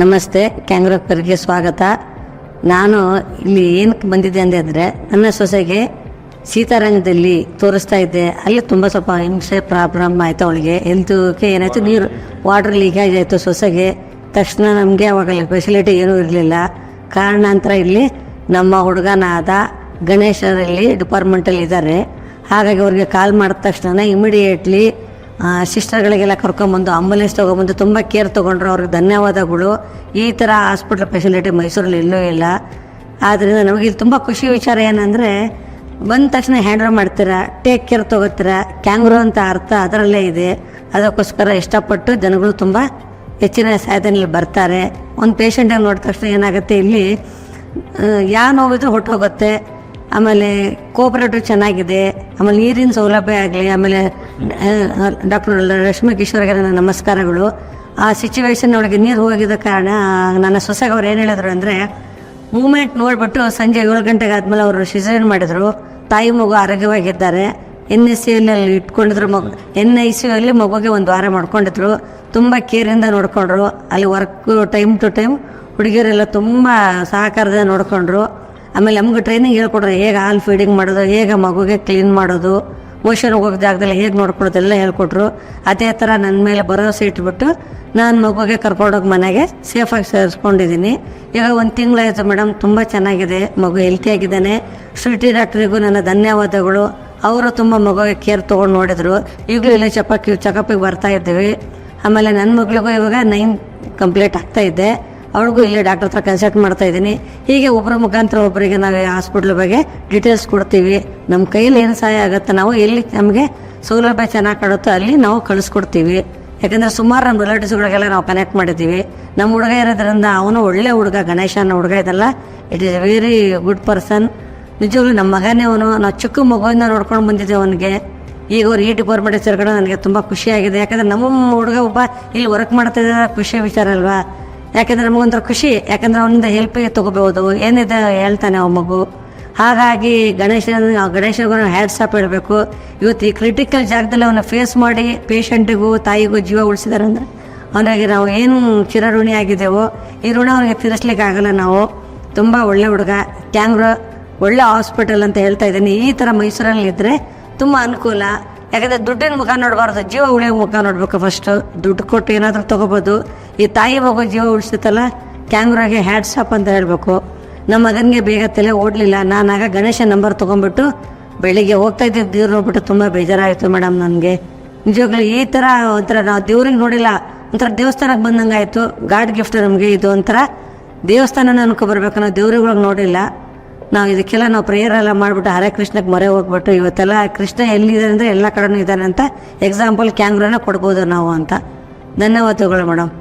ನಮಸ್ತೆ, ಕ್ಯಾಂಗ್ರೋಕರ್ಗೆ ಸ್ವಾಗತ. ನಾನು ಇಲ್ಲಿ ಏನಕ್ಕೆ ಬಂದಿದ್ದೆ ಅಂದರೆ ನನ್ನ ಸೊಸೆಗೆ ಸೀತಾರಂಗದಲ್ಲಿ ತೋರಿಸ್ತಾ ಇದ್ದೆ. ಅಲ್ಲಿ ತುಂಬ ಸ್ವಲ್ಪ ಹಿಂಸೆ ಪ್ರಾಬ್ಲಮ್ ಆಯಿತು. ಅವಳಿಗೆ ಹೆಲ್ತ್ಗೆ ಏನಾಯಿತು, ನೀರು ವಾಟರ್ ಲೀಕೇಜ್ ಆಯಿತು ಸೊಸೆಗೆ. ತಕ್ಷಣ ನಮಗೆ ಅವಾಗ ಫೆಸಿಲಿಟಿ ಏನೂ ಇರಲಿಲ್ಲ. ಕಾರಣಾಂತರ ಇಲ್ಲಿ ನಮ್ಮ ಹುಡುಗನಾದ ಗಣೇಶರಲ್ಲಿ ಡಿಪಾರ್ಟ್ಮೆಂಟಲ್ಲಿ ಇದ್ದಾರೆ. ಹಾಗಾಗಿ ಅವ್ರಿಗೆ ಕಾಲ್ ಮಾಡಿದ ತಕ್ಷಣ ಇಮಿಡಿಯೇಟ್ಲಿ ಸಿಸ್ಟರ್ಗಳಿಗೆಲ್ಲ ಕರ್ಕೊಂಬಂದು ಆಂಬುಲೆನ್ಸ್ ತೊಗೊಂಬಂದು ತುಂಬ ಕೇರ್ ತೊಗೊಂಡ್ರು. ಅವ್ರಿಗೆ ಧನ್ಯವಾದಗಳು. ಈ ಥರ ಹಾಸ್ಪಿಟ್ಲ್ ಫೆಸಿಲಿಟಿ ಮೈಸೂರಲ್ಲಿ ಎಲ್ಲೂ ಇಲ್ಲ. ಆದ್ದರಿಂದ ನಮಗೆ ಇದು ತುಂಬ ಖುಷಿ ವಿಚಾರ. ಏನಂದರೆ ಬಂದ ತಕ್ಷಣ ಹ್ಯಾಂಡಲ್ ಮಾಡ್ತೀರಾ, ಟೇಕ್ ಕೇರ್ ತೊಗೋತೀರಾ. ಕ್ಯಾಂಗ್ರೋ ಅಂತ ಅರ್ಥ ಅದರಲ್ಲೇ ಇದೆ. ಅದಕ್ಕೋಸ್ಕರ ಇಷ್ಟಪಟ್ಟು ಜನಗಳು ತುಂಬ ಹೆಚ್ಚಿನ ಸಾಧನೆಯಲ್ಲಿ ಬರ್ತಾರೆ. ಒಂದು ಪೇಷಂಟಾಗಿ ನೋಡಿದ ತಕ್ಷಣ ಏನಾಗುತ್ತೆ, ಇಲ್ಲಿ ಯಾವ ನೋವಿದ್ರೂ ಹೊಟ್ಟೋಗುತ್ತೆ. ಆಮೇಲೆ ಕೋಪರೇಟಿವ್ ಚೆನ್ನಾಗಿದೆ. ಆಮೇಲೆ ನೀರಿನ ಸೌಲಭ್ಯ ಆಗಲಿ. ಆಮೇಲೆ ಡಾಕ್ಟರ್ ರಶ್ಮಿ ಕಿಶೋರ್ಗೆ ನನ್ನ ನಮಸ್ಕಾರಗಳು. ಆ ಸಿಚುವೇಶನ್ ಒಳಗೆ ನೀರು ಹೋಗಿದ್ದ ಕಾರಣ ನನ್ನ ಸೊಸೆಗೆ ಅವ್ರು ಏನು ಹೇಳಿದ್ರು ಅಂದರೆ, ಮೂಮೆಂಟ್ ನೋಡಿಬಿಟ್ಟು ಸಂಜೆ 7 ಗಂಟೆಗೆ ಆದಮೇಲೆ ಅವರು ಸಿಸೇರಿಯನ್ ಮಾಡಿದರು. ತಾಯಿ ಮಗು ಆರೋಗ್ಯವಾಗಿದ್ದಾರೆ. NSCಯಲ್ಲಿ ಇಟ್ಕೊಂಡಿದ್ರು. NICU ಮಗುಗೆ 1 ವಾರ ಮಾಡ್ಕೊಂಡಿದ್ರು. ತುಂಬ ಕೇರಿಂದ ನೋಡಿಕೊಂಡ್ರು. ಅಲ್ಲಿ ವರ್ಕ್ ಟೈಮ್ ಟು ಟೈಮ್ ಹುಡುಗಿಯರೆಲ್ಲ ತುಂಬ ಸಹಕಾರದಿಂದ ನೋಡಿಕೊಂಡ್ರು. ಆಮೇಲೆ ನಮ್ಗೆ ಟ್ರೈನಿಂಗ್ ಹೇಳ್ಕೊಡ್ರು, ಹೇಗೆ ಹಾಲು ಫೀಡಿಂಗ್ ಮಾಡೋದು, ಹೇಗೆ ಮಗುಗೆ ಕ್ಲೀನ್ ಮಾಡೋದು, ಮೋಷನ್ ಹೋಗೋ ಜಾಗದಲ್ಲಿ ಹೇಗೆ ನೋಡ್ಕೊಳ್ಳೋದು ಎಲ್ಲ ಹೇಳ್ಕೊಟ್ರು. ಅದೇ ಥರ ನನ್ನ ಮೇಲೆ ಭರವಸೆ ಇಟ್ಬಿಟ್ಟು ನಾನು ಮಗುಗೆ ಕರ್ಕೊಂಡೋಗಿ ಮನೆಗೆ ಸೇಫಾಗಿ ಸೇರಿಸ್ಕೊಂಡಿದ್ದೀನಿ. ಈಗ 1 ತಿಂಗಳಾಯಿತು ಮೇಡಮ್. ತುಂಬ ಚೆನ್ನಾಗಿದೆ, ಮಗು ಹೆಲ್ತಿಯಾಗಿದ್ದಾನೆ. ಶ್ರುತಿ ಡಾಕ್ಟ್ರಿಗೂ ನನ್ನ ಧನ್ಯವಾದಗಳು. ಅವರು ತುಂಬ ಮಗುಗೆ ಕೇರ್ ತೊಗೊಂಡು ನೋಡಿದರು. ಈಗಲೂ ಇಲ್ಲೇ ಚೆಕಪ್ಪಿಗೆ ಬರ್ತಾ ಇದ್ದೀವಿ. ಆಮೇಲೆ ನನ್ನ ಮಗಳಿಗೂ ಇವಾಗ 9 ಕಂಪ್ಲೀಟ್ ಆಗ್ತಾಯಿದ್ದೆ. ಅವ್ರಿಗೂ ಇಲ್ಲೇ ಡಾಕ್ಟರ್ ಹತ್ರ ಕನ್ಸಲ್ಟ್ ಮಾಡ್ತಾ ಇದ್ದೀನಿ. ಹೀಗೆ ಒಬ್ಬರ ಮುಖಾಂತರ ಒಬ್ಬರಿಗೆ ನಾವು ಹಾಸ್ಪಿಟ್ಲ್ ಬಗ್ಗೆ ಡೀಟೇಲ್ಸ್ ಕೊಡ್ತೀವಿ. ನಮ್ಮ ಕೈಯಲ್ಲಿ ಏನು ಸಹಾಯ ಆಗುತ್ತೆ, ನಾವು ಎಲ್ಲಿ ನಮಗೆ ಸೌಲಭ್ಯ ಚೆನ್ನಾಗಿ ಕಾಣುತ್ತೋ ಅಲ್ಲಿ ನಾವು ಕಳಿಸ್ಕೊಡ್ತೀವಿ. ಯಾಕಂದರೆ ಸುಮಾರು ನಮ್ಮ ರಿಲೇಟಿವ್ಸ್ಗಳಿಗೆಲ್ಲ ನಾವು ಕನೆಕ್ಟ್ ಮಾಡಿದ್ದೀವಿ. ನಮ್ಮ ಹುಡುಗ ಇರೋದ್ರಿಂದ ಅವನು ಒಳ್ಳೆ ಹುಡುಗ, ಗಣೇಶನ ಹುಡುಗ ಇದೆಲ್ಲ. It is A very good person. ನಿಜವಾಗ್ಲೂ ನಮ್ಮ ಮಗನೇ ಅವನು. ನಾವು ಚಿಕ್ಕ ಮಗುವಿಂದ ನೋಡ್ಕೊಂಡು ಬಂದಿದ್ದೇವೆ ಅವನಿಗೆ. ಈಗ ಅವ್ರು ಈ ಡಿಪಾರ್ಟ್ಮೆಂಟಿಗೆ ಸೇರ್ಕೊಂಡು ನನಗೆ ತುಂಬ ಖುಷಿಯಾಗಿದೆ. ಯಾಕಂದರೆ ನಮ್ಮ ಹುಡುಗ ಒಬ್ಬ ಇಲ್ಲಿ ವರ್ಕ್ ಮಾಡ್ತಾಯಿದ್ದಾರೆ, ಖುಷಿಯ ವಿಚಾರ ಅಲ್ವಾ. ಯಾಕೆಂದರೆ ನಮಗೊಂಥರ ಖುಷಿ. ಯಾಕಂದರೆ ಅವನಿಂದ ಹೆಲ್ಪಿಗೆ ತೊಗೋಬೋದು, ಏನಿದೆ ಹೇಳ್ತಾನೆ ಅವ ಮಗು. ಹಾಗಾಗಿ ಗಣೇಶನಿಗೂ ನಾವು ಹ್ಯಾಟ್ಸ್ ಆಫ್ ಹೇಳಬೇಕು. ಇವತ್ತು ಈ ಕ್ರಿಟಿಕಲ್ ಜಾಗದಲ್ಲಿ ಅವನ್ನ ಫೇಸ್ ಮಾಡಿ ಪೇಷಂಟಿಗೂ ತಾಯಿಗೂ ಜೀವ ಉಳಿಸಿದಾರೆ ಅಂದರೆ ಅವನಿಗೆ ನಾವು ಏನು ಚಿರಋಣಿ ಆಗಿದ್ದೇವೋ ಈ ಋಣ ಅವನಿಗೆ ತೀರಿಸ್ಲಿಕ್ಕೆ ಆಗಲ್ಲ. ನಾವು ತುಂಬ ಒಳ್ಳೆ ಹುಡುಗ. ಕ್ಯಾಂಗ್ರೋ ಒಳ್ಳೆ ಹಾಸ್ಪಿಟಲ್ ಅಂತ ಹೇಳ್ತಾ ಇದ್ದೀನಿ. ಈ ಥರ ಮೈಸೂರಲ್ಲಿ ಇದ್ದರೆ ತುಂಬ ಅನುಕೂಲ. ಯಾಕಂದರೆ ದುಡ್ಡಿನ ಮುಖ ನೋಡಬಾರ್ದು, ಜೀವ ಉಳಿಯೋ ಮುಖ ನೋಡಬೇಕು. ಫಸ್ಟು ದುಡ್ಡು ಕೊಟ್ಟು ಏನಾದರೂ ತೊಗೋಬೋದು. ಈ ತಾಯಿ ಮಗು ಜೀವ ಉಳಿಸುತ್ತಲ್ಲ, ಕ್ಯಾಂಗ್ರೋಗೆ ಹ್ಯಾಟ್ಸ್ ಆಫ್ ಅಂತ ಹೇಳಬೇಕು. ನಮ್ಮ ಮಗನಿಗೆ ಬೇಗ ತಲೆ ಓಡಲಿಲ್ಲ. ನಾನಾಗ ಗಣೇಶ ನಂಬರ್ ತೊಗೊಂಡ್ಬಿಟ್ಟು ಬೆಳಿಗ್ಗೆ ಹೋಗ್ತಾ ಇದ್ದೆ. ದೇವ್ರು ನೋಡ್ಬಿಟ್ಟು ತುಂಬ ಬೇಜಾರಾಯಿತು ಮೇಡಮ್ ನನಗೆ. ನಿಜವಾಗ್ಲೂ ಈ ಥರ ಒಂಥರ ನಾವು ದೇವ್ರಿಗೆ ನೋಡಿಲ್ಲ, ಒಂಥರ ದೇವಸ್ಥಾನಕ್ಕೆ ಬಂದಂಗೆ ಆಯಿತು. ಗಾಡ್ ಗಿಫ್ಟ್ ನಮಗೆ ಇದು. ಒಂಥರ ದೇವಸ್ಥಾನನ ಅನ್ಕೊಬರ್ಬೇಕು. ನಾವು ದೇವ್ರಿಗೆ ನೋಡಿಲ್ಲ. ನಾವು ಇದಕ್ಕೆಲ್ಲ ನಾವು ಪ್ರೇಯರ್ ಎಲ್ಲ ಮಾಡಿಬಿಟ್ಟು ಹರೇ ಕೃಷ್ಣಕ್ಕೆ ಮೊರೆ ಹೋಗ್ಬಿಟ್ಟು ಇವತ್ತೆಲ್ಲ ಕೃಷ್ಣ ಎಲ್ಲಿದೆ ಅಂದರೆ ಎಲ್ಲ ಕಡೆನೂ ಇದ್ದಾನೆ ಅಂತ ಎಕ್ಸಾಂಪಲ್ ಕ್ಯಾಂಗ್ರೋನ ಕೊಡ್ಬೋದು ನಾವು ಅಂತ. ಧನ್ಯವಾದಗಳು ಮೇಡಮ್.